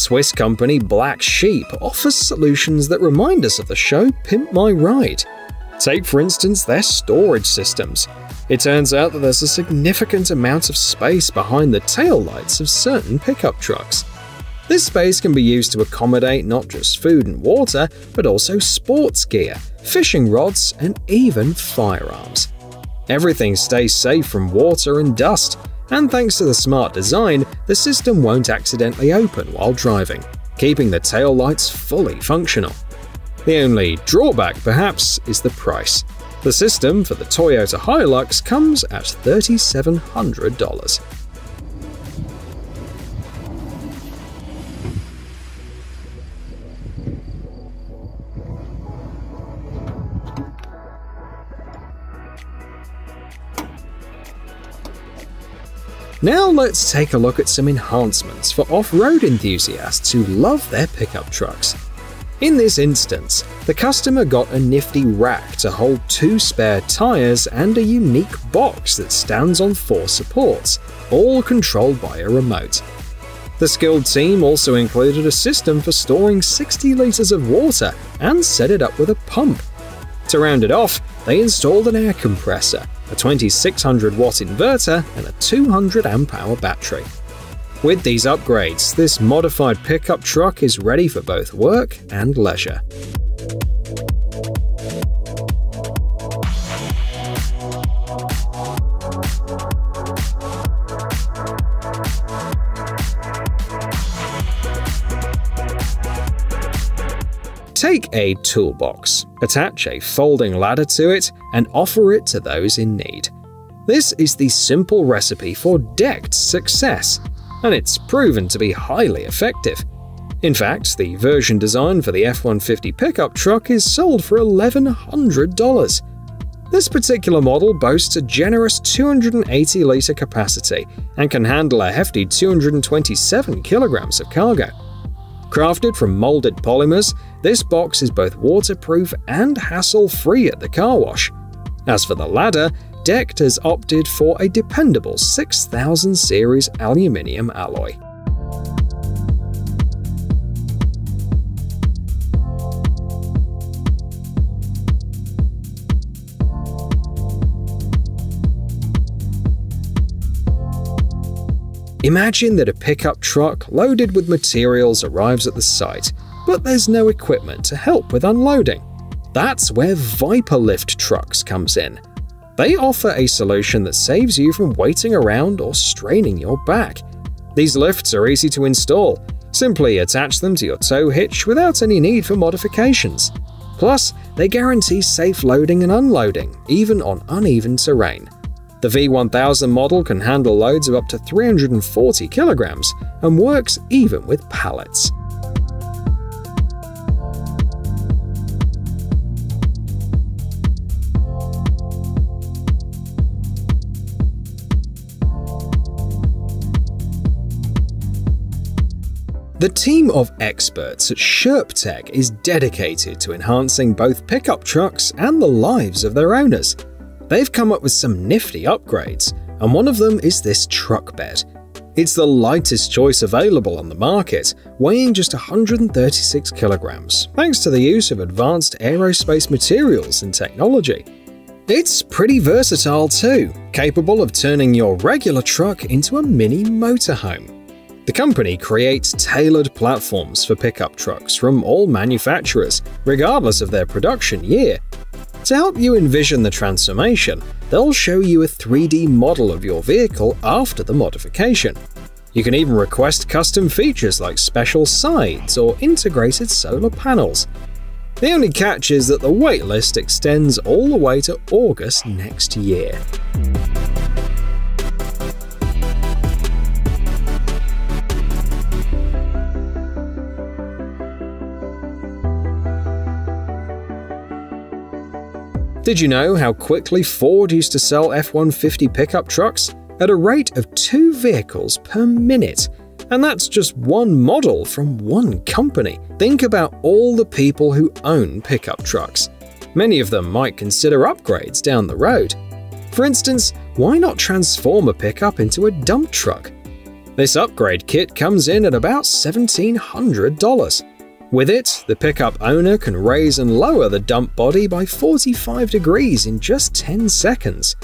Swiss company Black Sheep offers solutions that remind us of the show Pimp My Ride. Take, for instance, their storage systems. It turns out that there's a significant amount of space behind the taillights of certain pickup trucks. This space can be used to accommodate not just food and water, but also sports gear, fishing rods, and even firearms. Everything stays safe from water and dust, and thanks to the smart design, the system won't accidentally open while driving, keeping the taillights fully functional. The only drawback, perhaps, is the price. The system for the Toyota Hilux comes at $3,700. Now let's take a look at some enhancements for off-road enthusiasts who love their pickup trucks. In this instance, the customer got a nifty rack to hold 2 spare tires and a unique box that stands on 4 supports, all controlled by a remote. The skilled team also included a system for storing 60 liters of water and set it up with a pump. To round it off, they installed an air compressor, a 2600-watt inverter, and a 200 amp-hour battery. With these upgrades, this modified pickup truck is ready for both work and leisure. Take a toolbox, attach a folding ladder to it, and offer it to those in need. This is the simple recipe for decked success, and it's proven to be highly effective. In fact, the version designed for the F-150 pickup truck is sold for $1,100. This particular model boasts a generous 280-liter capacity and can handle a hefty 227 kilograms of cargo. Crafted from molded polymers, this box is both waterproof and hassle-free at the car wash. As for the ladder, Decked has opted for a dependable 6000 series aluminium alloy. Imagine that a pickup truck loaded with materials arrives at the site, but there's no equipment to help with unloading. That's where Viper Lift trucks comes in. They offer a solution that saves you from waiting around or straining your back. These lifts are easy to install. Simply attach them to your tow hitch without any need for modifications. Plus, they guarantee safe loading and unloading, even on uneven terrain. The V1000 model can handle loads of up to 340 kilograms and works even with pallets. The team of experts at SherpTech is dedicated to enhancing both pickup trucks and the lives of their owners. They've come up with some nifty upgrades, and one of them is this truck bed. It's the lightest choice available on the market, weighing just 136 kilograms, thanks to the use of advanced aerospace materials and technology. It's pretty versatile too, capable of turning your regular truck into a mini motorhome. The company creates tailored platforms for pickup trucks from all manufacturers, regardless of their production year. To help you envision the transformation, they'll show you a 3D model of your vehicle after the modification. You can even request custom features like special sides or integrated solar panels. The only catch is that the waitlist extends all the way to August next year. Did you know how quickly Ford used to sell F-150 pickup trucks? At a rate of 2 vehicles per minute. And that's just one model from one company. Think about all the people who own pickup trucks. Many of them might consider upgrades down the road. For instance, why not transform a pickup into a dump truck? This upgrade kit comes in at about $1,700. With it, the pickup owner can raise and lower the dump body by 45 degrees in just 10 seconds.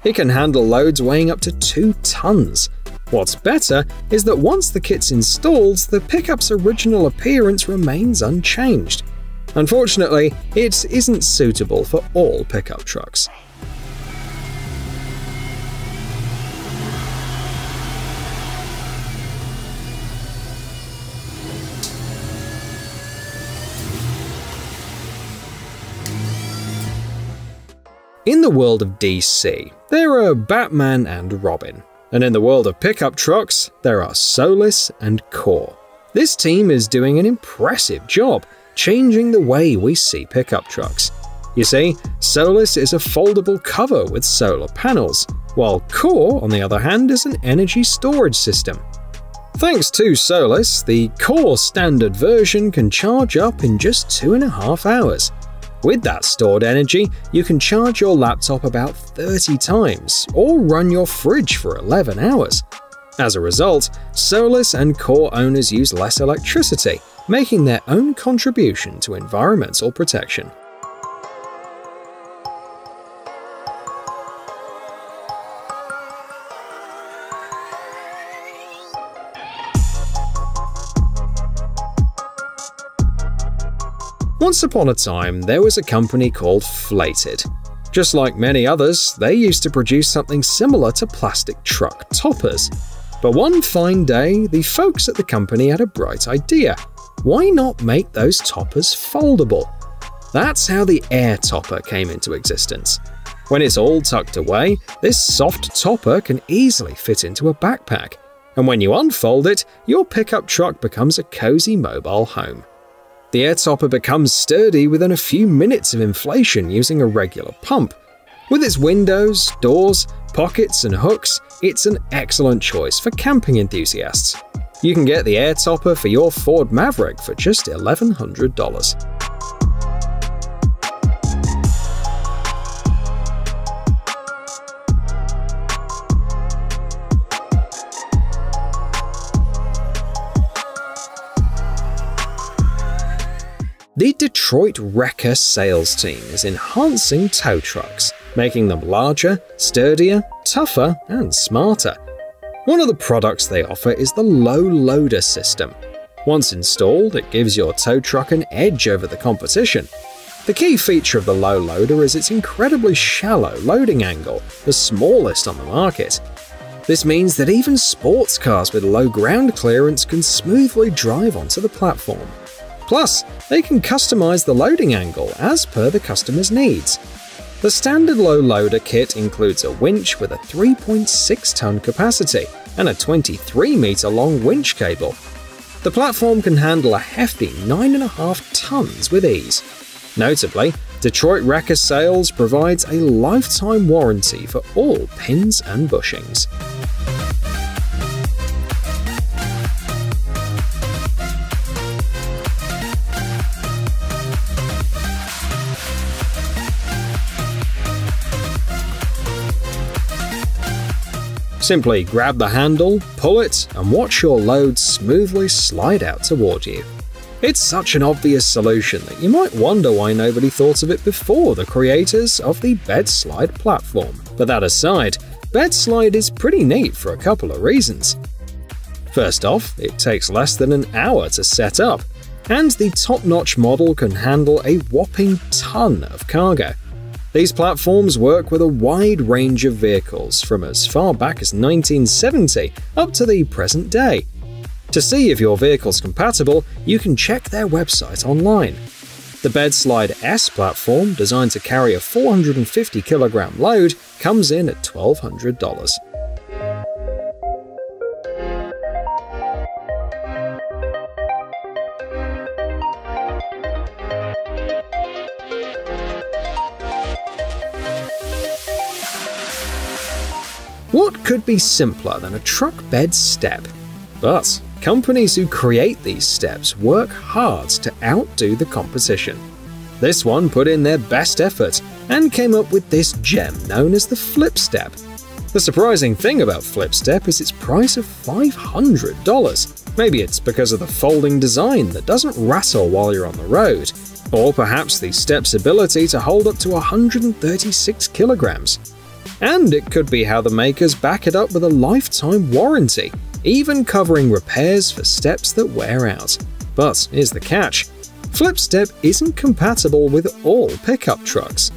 It can handle loads weighing up to 2 tons. What's better is that once the kit's installed, the pickup's original appearance remains unchanged. Unfortunately, it isn't suitable for all pickup trucks. In the world of DC, there are Batman and Robin. And in the world of pickup trucks, there are Solus and Core. This team is doing an impressive job, changing the way we see pickup trucks. You see, Solus is a foldable cover with solar panels, while Core, on the other hand, is an energy storage system. Thanks to Solus, the Core standard version can charge up in just 2.5 hours. With that stored energy, you can charge your laptop about 30 times, or run your fridge for 11 hours. As a result, Solus and Core owners use less electricity, making their own contribution to environmental protection. Once upon a time, there was a company called Flated. Just like many others, they used to produce something similar to plastic truck toppers. But one fine day, the folks at the company had a bright idea. Why not make those toppers foldable? That's how the air topper came into existence. When it's all tucked away, this soft topper can easily fit into a backpack. And when you unfold it, your pickup truck becomes a cozy mobile home. The air topper becomes sturdy within a few minutes of inflation using a regular pump. With its windows, doors, pockets, and hooks, it's an excellent choice for camping enthusiasts. You can get the air topper for your Ford Maverick for just $1,100. The Detroit Wrecker sales team is enhancing tow trucks, making them larger, sturdier, tougher, and smarter. One of the products they offer is the low loader system. Once installed, it gives your tow truck an edge over the competition. The key feature of the low loader is its incredibly shallow loading angle, the smallest on the market. This means that even sports cars with low ground clearance can smoothly drive onto the platform. Plus, they can customize the loading angle as per the customer's needs. The standard low loader kit includes a winch with a 3.6-ton capacity and a 23-meter long winch cable. The platform can handle a hefty 9.5 tons with ease. Notably, Detroit Wrecker Sales provides a lifetime warranty for all pins and bushings. Simply grab the handle, pull it, and watch your load smoothly slide out toward you. It's such an obvious solution that you might wonder why nobody thought of it before the creators of the bed slide platform. But that aside, bed slide is pretty neat for a couple of reasons. First off, it takes less than an hour to set up, and the top-notch model can handle a whopping ton of cargo. These platforms work with a wide range of vehicles from as far back as 1970 up to the present day. To see if your vehicle's compatible, you can check their website online. The Bedslide S platform, designed to carry a 450 kilogram load, comes in at $1,200. What could be simpler than a truck bed step? But companies who create these steps work hard to outdo the competition. This one put in their best effort and came up with this gem known as the flip step. The surprising thing about FlipStep is its price of $500. Maybe it's because of the folding design that doesn't rattle while you're on the road, or perhaps the step's ability to hold up to 136 kilograms. And it could be how the makers back it up with a lifetime warranty, even covering repairs for steps that wear out. But here's the catch: FlipStep isn't compatible with all pickup trucks.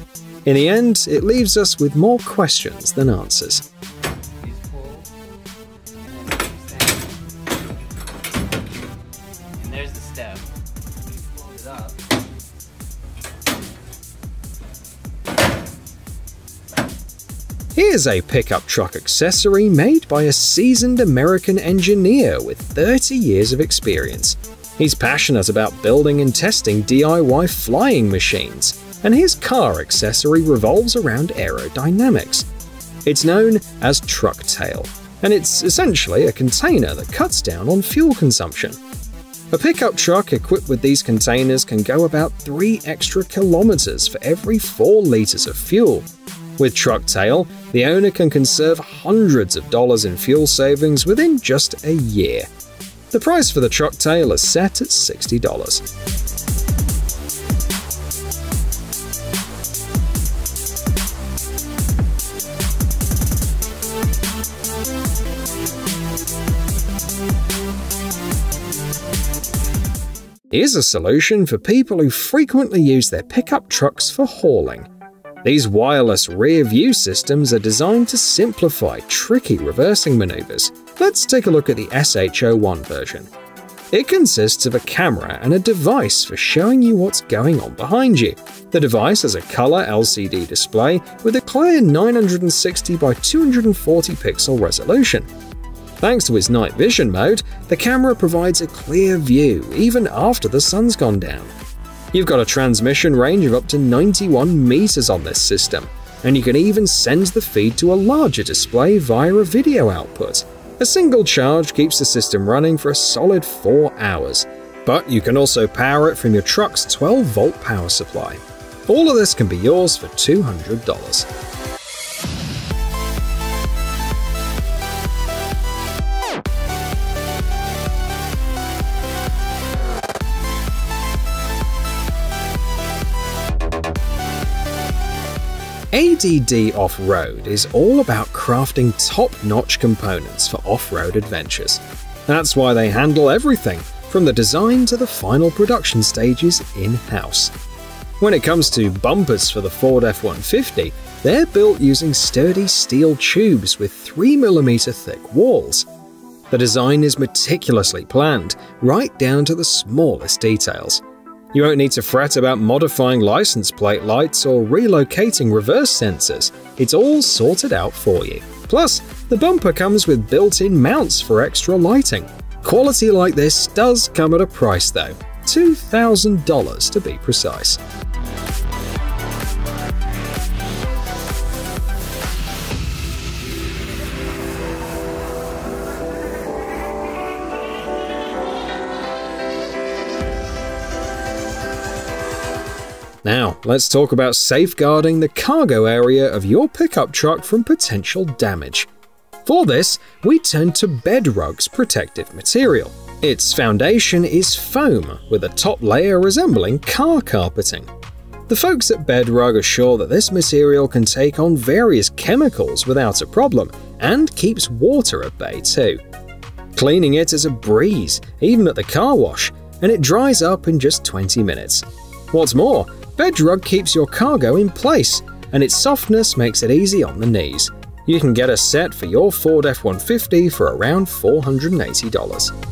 In the end, it leaves us with more questions than answers. And there's the step. Fold it up. Here's a pickup truck accessory made by a seasoned American engineer with 30 years of experience. He's passionate about building and testing DIY flying machines, and his car accessory revolves around aerodynamics. It's known as truck tail, and it's essentially a container that cuts down on fuel consumption. A pickup truck equipped with these containers can go about 3 extra kilometers for every 4 liters of fuel. With truck tail, the owner can conserve hundreds of dollars in fuel savings within just a year. The price for the truck tail is set at $60. Here's a solution for people who frequently use their pickup trucks for hauling. These wireless rear-view systems are designed to simplify tricky reversing maneuvers. Let's take a look at the SH01 version. It consists of a camera and a device for showing you what's going on behind you. The device has a color LCD display with a clear 960 by 240 pixel resolution. Thanks to its night vision mode, the camera provides a clear view even after the sun's gone down. You've got a transmission range of up to 91 meters on this system, and you can even send the feed to a larger display via a video output. A single charge keeps the system running for a solid 4 hours, but you can also power it from your truck's 12-volt power supply. All of this can be yours for $200. ADD Off-Road is all about crafting top-notch components for off-road adventures. That's why they handle everything, from the design to the final production stages in-house. When it comes to bumpers for the Ford F-150, they're built using sturdy steel tubes with 3mm thick walls. The design is meticulously planned, right down to the smallest details. You won't need to fret about modifying license plate lights or relocating reverse sensors. It's all sorted out for you. Plus, the bumper comes with built-in mounts for extra lighting. Quality like this does come at a price though, $2,000 to be precise. Now, let's talk about safeguarding the cargo area of your pickup truck from potential damage. For this, we turn to Bedrug's protective material. Its foundation is foam, with a top layer resembling car carpeting. The folks at Bedrug are sure that this material can take on various chemicals without a problem, and keeps water at bay too. Cleaning it is a breeze, even at the car wash, and it dries up in just 20 minutes. What's more, Bedrug keeps your cargo in place, and its softness makes it easy on the knees. You can get a set for your Ford F-150 for around $480.